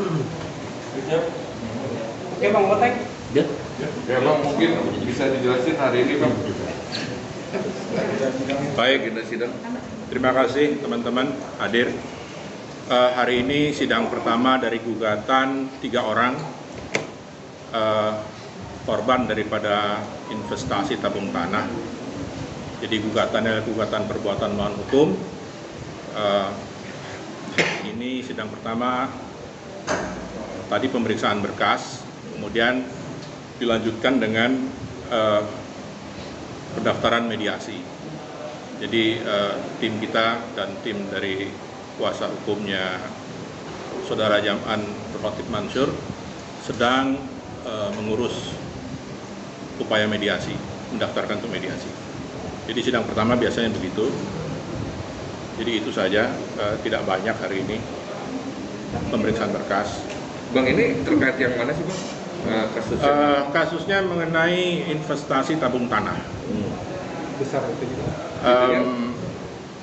Oke Bang, Botek. Ya. Ya Bang, mungkin bisa dijelasin hari ini Bang. Baik, terima kasih teman-teman hadir. Hari ini sidang pertama dari gugatan 3 orang korban daripada investasi tabung tanah. Jadi gugatannya adalah gugatan perbuatan melawan hukum. Ini sidang pertama, tadi pemeriksaan berkas, kemudian dilanjutkan dengan pendaftaran mediasi. Jadi tim kita dan tim dari kuasa hukumnya Saudara Jam'an Nurkhatib Mansur sedang mengurus upaya mediasi, mendaftarkan untuk mediasi. Jadi sidang pertama biasanya begitu. Jadi itu saja, tidak banyak hari ini pemeriksaan berkas. Bang, ini terkait yang mana sih Bang? Kasusnya? Kasusnya mengenai investasi tabung tanah. Besar itu juga.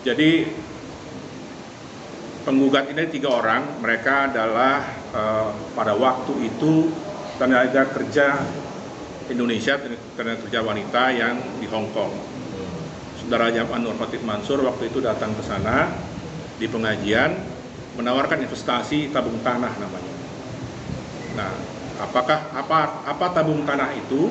Jadi penggugat ini 3 orang, mereka adalah pada waktu itu tenaga kerja Indonesia, tenaga kerja wanita yang di Hong Kong. Saudara Jam'an Nurkhatib Mansur waktu itu datang ke sana di pengajian menawarkan investasi tabung tanah namanya. Nah, apa tabung tanah itu?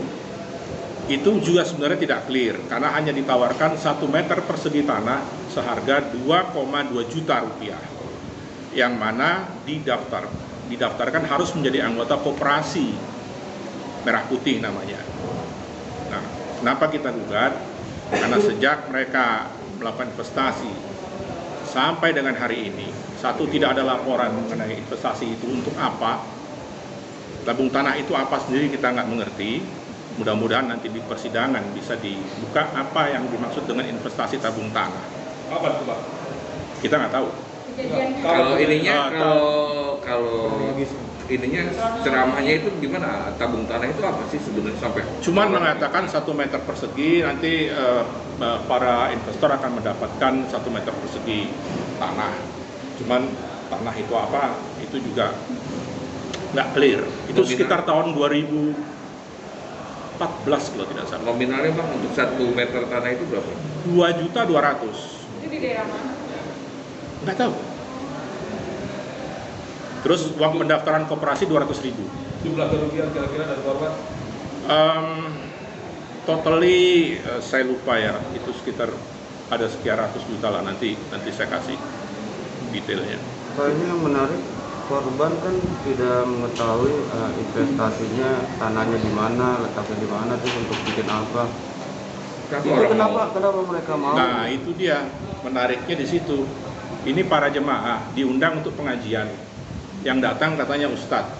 Itu juga sebenarnya tidak clear karena hanya ditawarkan 1 meter persegi tanah seharga 2,2 juta rupiah, yang mana didaftarkan harus menjadi anggota koperasi Merah Putih namanya. Nah, kenapa kita gugat? Karena sejak mereka melakukan investasi sampai dengan hari ini, satu, tidak ada laporan mengenai investasi itu untuk apa, tabung tanah itu apa sendiri kita nggak mengerti. Mudah-mudahan nanti di persidangan bisa dibuka apa yang dimaksud dengan investasi tabung tanah. Apa itu Bang? Kita nggak tahu. Kalau ininya, kalau ininya ceramahnya itu gimana? Tabung tanah itu apa sih sebenarnya sampai? Cuman mengatakan 1 meter persegi, nanti para investor akan mendapatkan 1 meter persegi tanah. Cuman tanah itu apa? Itu juga nggak clear. Itu sekitar tahun 2014 kalau tidak salah. Nominalnya Bang untuk 1 meter tanah itu berapa? 2.200.000. Itu di daerah mana? Nggak tahu. Terus uang pendaftaran koperasi 200.000. Jumlah kerugian kira-kira dari korban? Totally saya lupa ya, itu sekitar ada sekian ratus juta lah, nanti saya kasih detailnya. Ini yang menarik, korban kan tidak mengetahui investasinya, tanahnya di mana, letaknya di mana, terus untuk bikin apa. Kenapa mereka mau? Nah, itu dia menariknya di situ. Ini para jemaah diundang untuk pengajian. Yang datang katanya Ustadz.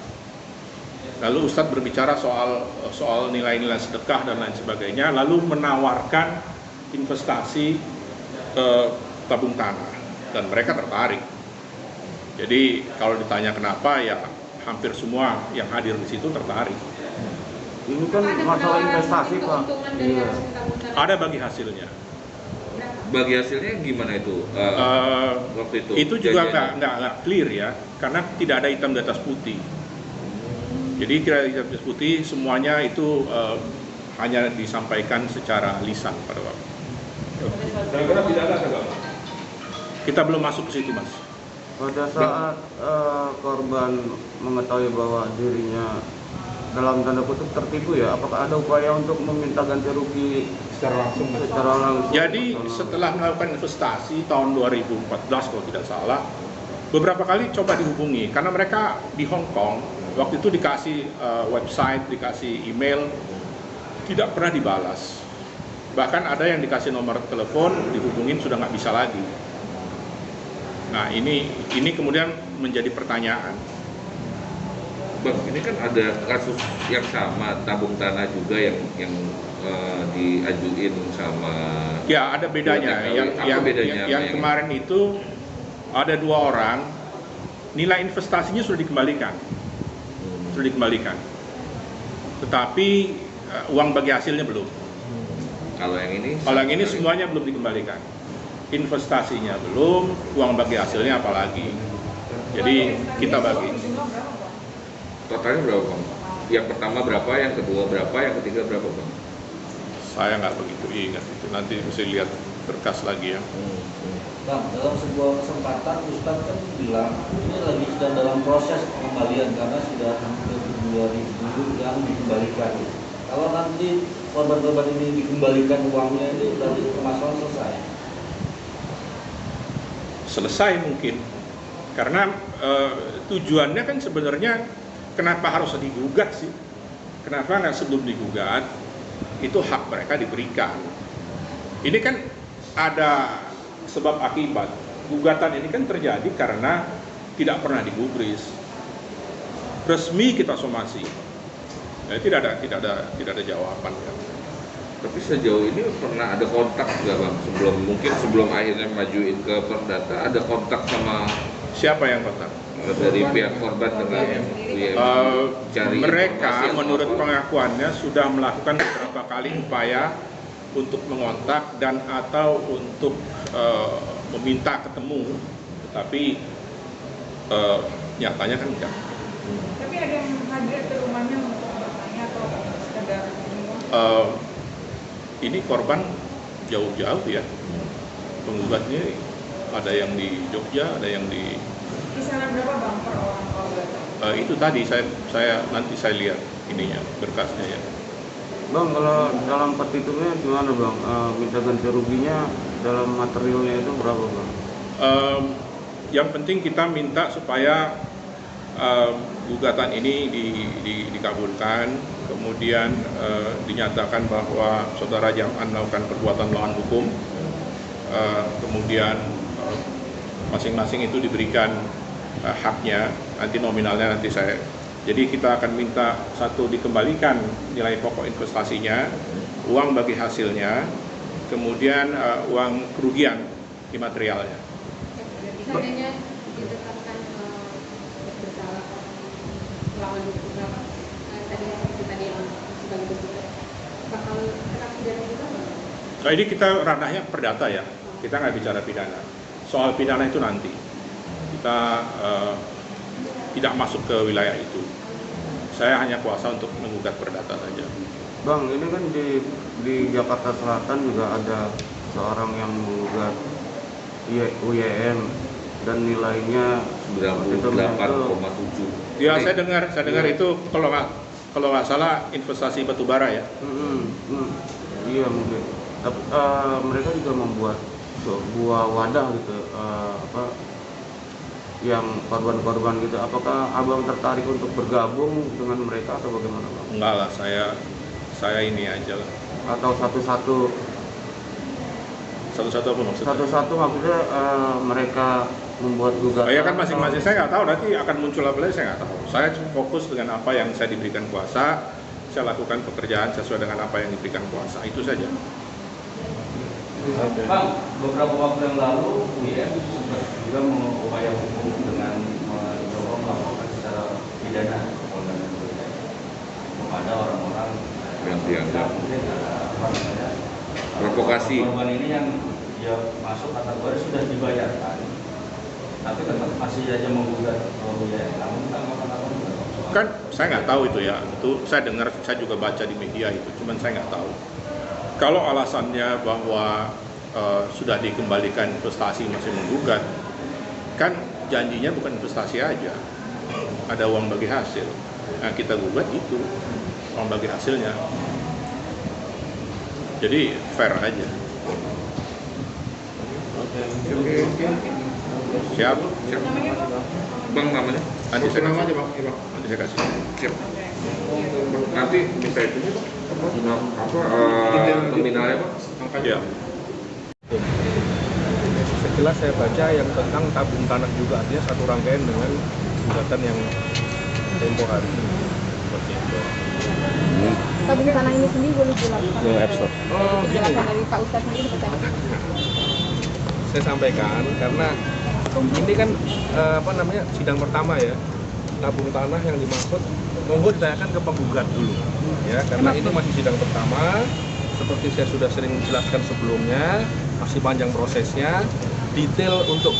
Lalu Ustadz berbicara soal nilai-nilai sedekah dan lain sebagainya, lalu menawarkan investasi tabung tanah, dan mereka tertarik. Jadi kalau ditanya kenapa, ya hampir semua yang hadir di situ tertarik. Ini kan masalah investasi Pak. Iya. Ada bagi hasilnya. Bagi hasilnya gimana itu? Waktu itu Juga nggak clear ya, karena tidak ada hitam di atas putih. Jadi tidak hitam di atas putih, semuanya itu hanya disampaikan secara lisan pada waktu. Kira-kira pidana nggak Bang? Kita belum masuk ke situ, Mas. Pada saat korban mengetahui bahwa dirinya dalam tanda kutip tertipu ya, apakah ada upaya untuk meminta ganti rugi Secara langsung. Jadi setelah melakukan investasi tahun 2014 kalau tidak salah, beberapa kali coba dihubungi karena mereka di Hong Kong, waktu itu dikasih website, dikasih email, tidak pernah dibalas. Bahkan ada yang dikasih nomor telepon, dihubungin sudah nggak bisa lagi. Nah, ini kemudian menjadi pertanyaan. Bang, ini kan ada kasus yang sama tabung tanah juga yang diajuin sama. Ya, ada bedanya. Yang kemarin itu ada 2 orang, nilai investasinya sudah dikembalikan, tetapi uang bagi hasilnya belum. Kalau yang ini semuanya belum dikembalikan. Investasinya belum, uang bagi hasilnya apalagi. Jadi kita bagi. Totalnya berapa Bang? Yang pertama berapa, yang kedua berapa, yang ketiga berapa Bang? Saya nggak begitu ingat itu, nanti mesti lihat berkas lagi ya. Bang, dalam sebuah kesempatan Ustadz kan bilang ini lagi sedang dalam proses pengembalian karena sudah hampir 2.000 yang dikembalikan. Kalau nanti korban-korban ini dikembalikan uangnya ini berarti permasalahan selesai. Selesai mungkin, karena tujuannya kan sebenarnya kenapa harus digugat sih? Kenapa nggak sebelum digugat itu hak mereka diberikan? Ini kan ada sebab akibat. Gugatan ini kan terjadi karena tidak pernah digubris. Resmi kita somasi. Tidak ada jawaban ya. Tapi sejauh ini pernah ada kontak nggak Bang? Sebelum akhirnya majuin ke Perdata, ada kontak sama Siapa yang kontak? dari pihak korban dengan UIM? Cari Mereka informasi atau menurut apa? pengakuannya sudah melakukan beberapa kali upaya untuk mengontak dan atau untuk meminta ketemu, tetapi nyatanya kan enggak. Tapi ada yang hadir ke rumahnya untuk bertanya atau sekedar Ini korban jauh-jauh ya, penggugatnya ada yang di Jogja, ada yang di kisaran berapa Bang per orang korban? itu tadi saya nanti saya lihat ininya berkasnya ya. Bang, kalau dalam petitumnya gimana Bang? Minta ganti ruginya dalam materialnya itu berapa Bang? Yang penting kita minta supaya gugatan ini dikabulkan, kemudian dinyatakan bahwa saudara Jam'an melakukan perbuatan melawan hukum, kemudian masing-masing itu diberikan haknya, nanti nominalnya nanti saya. Jadi kita akan minta satu dikembalikan nilai pokok investasinya, uang bagi hasilnya, kemudian uang kerugian imaterialnya. Seandainya ditetapkan bersalah melawan hukum berapa? Tadi seperti tadi yang sebagai bersalah, bakal kena pidana juga nggak? Nah, ini kita ranahnya perdata ya, kita nggak bicara pidana. Soal pidana itu nanti kita tidak masuk ke wilayah itu. Saya hanya kuasa untuk menggugat perdata saja. Bang, ini kan di Jakarta Selatan juga ada seorang yang menggugat UIM dan nilainya 98,7. Ya, saya dengar itu kalau nggak salah investasi batu bara ya. Iya mungkin. Tapi mereka juga membuat sebuah wadah gitu, yang korban-korban gitu. Apakah abang tertarik untuk bergabung dengan mereka atau bagaimana Bang? Enggak lah, saya ini aja lah. Atau satu-satu Satu-satu apa maksudnya? satu-satu maksudnya mereka membuat gugatan? Ya kan masing-masing, saya nggak tahu nanti akan muncul apa lagi, saya nggak tahu. Saya fokus dengan apa yang saya diberikan kuasa, saya lakukan pekerjaan sesuai dengan apa yang diberikan kuasa, itu saja. Bang, beberapa waktu yang lalu UIM juga mengupaya hukum dengan mencoba melakukan secara pidana kepada orang-orang Yang dianggap mungkin provokasi. korban ini yang dia masuk kategori sudah dibayarkan, tapi tetap masih aja menggugat UIM. Namun tanggapan apa? Kan saya nggak tahu itu ya, itu saya dengar, saya juga baca di media itu, cuman saya nggak tahu. Kalau alasannya bahwa sudah dikembalikan investasi masih menggugat, kan janjinya bukan investasi aja, ada uang bagi hasil. Nah, kita gugat itu uang bagi hasilnya, jadi fair aja. Oke. Siap. Namanya Bang? Bang namanya? Nanti saya Nama kasih. aja Bang. Iya, Bang. Nanti saya kasih. Siap. Nanti minta itu nominalnya Bang? Ya. Sekilas saya baca yang tentang tabung tanah juga, artinya satu rangkaian dengan gugatan yang tempo hari ini. Seperti itu. Tabung tanah ini sendiri boleh dilakukan. Oh, Penjelasan dari Pak Ustadz sendiri seperti apa? Saya sampaikan karena ini kan sidang pertama ya. Tabung tanah yang dimaksud monggo ditanyakan ke penggugat dulu ya, karena ini masih sidang pertama. Seperti saya sudah sering jelaskan sebelumnya, masih panjang prosesnya. Detail untuk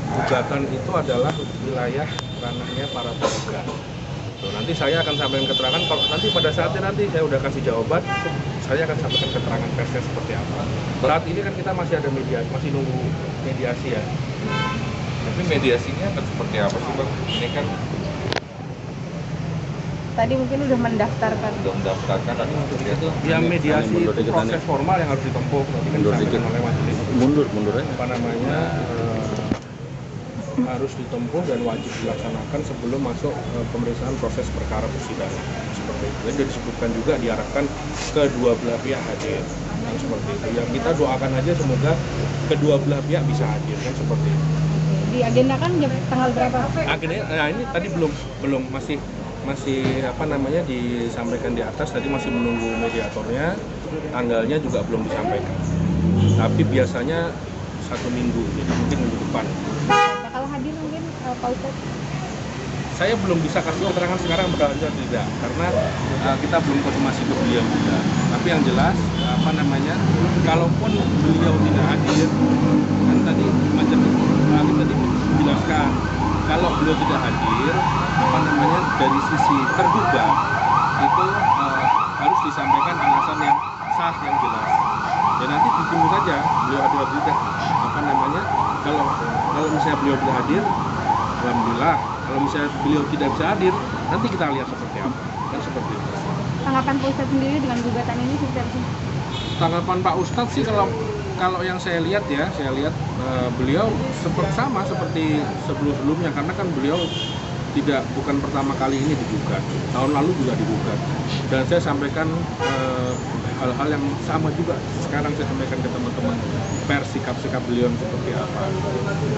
gugatan itu adalah wilayah ranahnya para penggugat. Tuh, nanti saya akan sampaikan keterangan kalau nanti pada saatnya nanti saya udah kasih jawaban, saya akan sampaikan keterangan persnya seperti apa. Saat ini kan kita masih ada mediasi, masih nunggu mediasi ya. Tapi mediasinya akan seperti apa sih Bang? Ini kan Tadi mungkin udah mendaftarkan. sudah mendaftarkan dan itu Ya mediasi itu proses formal yang harus ditempuh. Nanti kan disampaikan oleh majelis. Mundur aja. Apa namanya harus ditempuh dan wajib dilaksanakan sebelum masuk pemeriksaan proses perkara persidangan seperti itu. Dan disebutkan juga diharapkan kedua belah pihak hadir kan seperti itu. Yang kita doakan aja semoga kedua belah pihak bisa hadir kan seperti itu. Diagendakan tanggal berapa? Akhirnya ini tadi belum masih apa namanya disampaikan di atas, tadi masih menunggu mediatornya, tanggalnya juga belum disampaikan. Tapi biasanya 1 minggu, jadi mungkin minggu depan. Bakal hadir mungkin Pak Ustadz? Saya belum bisa kasih keterangan sekarang bakal hadir tidak, karena kita belum konfirmasi ke beliau juga. Tapi yang jelas apa namanya, kalaupun beliau tidak hadir, kan tadi macam tadi menjelaskan kalau beliau tidak hadir, apa namanya dari sisi terduga itu harus disampaikan alasan yang sah yang jelas. Dan nanti ditunggu saja beliau hadir atau tidak. Apa namanya kalau misalnya beliau tidak hadir, alhamdulillah. Kalau misalnya beliau tidak bisa hadir, nanti kita lihat seperti apa. Kan seperti itu. Tanggapan Pak Ustadz sendiri dengan gugatan ini seperti apa sih? Tanggapan Pak Ustadz sih kalau yang saya lihat beliau sama seperti sebelumnya, karena kan beliau bukan pertama kali ini digugat, tahun lalu juga digugat, dan saya sampaikan hal-hal yang sama juga sekarang saya sampaikan ke teman-teman pers, sikap beliau seperti apa.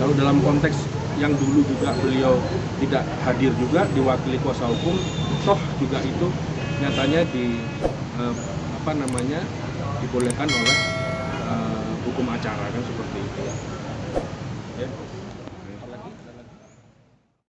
Kalau dalam konteks yang dulu juga beliau tidak hadir juga diwakili kuasa hukum, toh juga itu nyatanya dibolehkan oleh hukum acara kan seperti itu ya.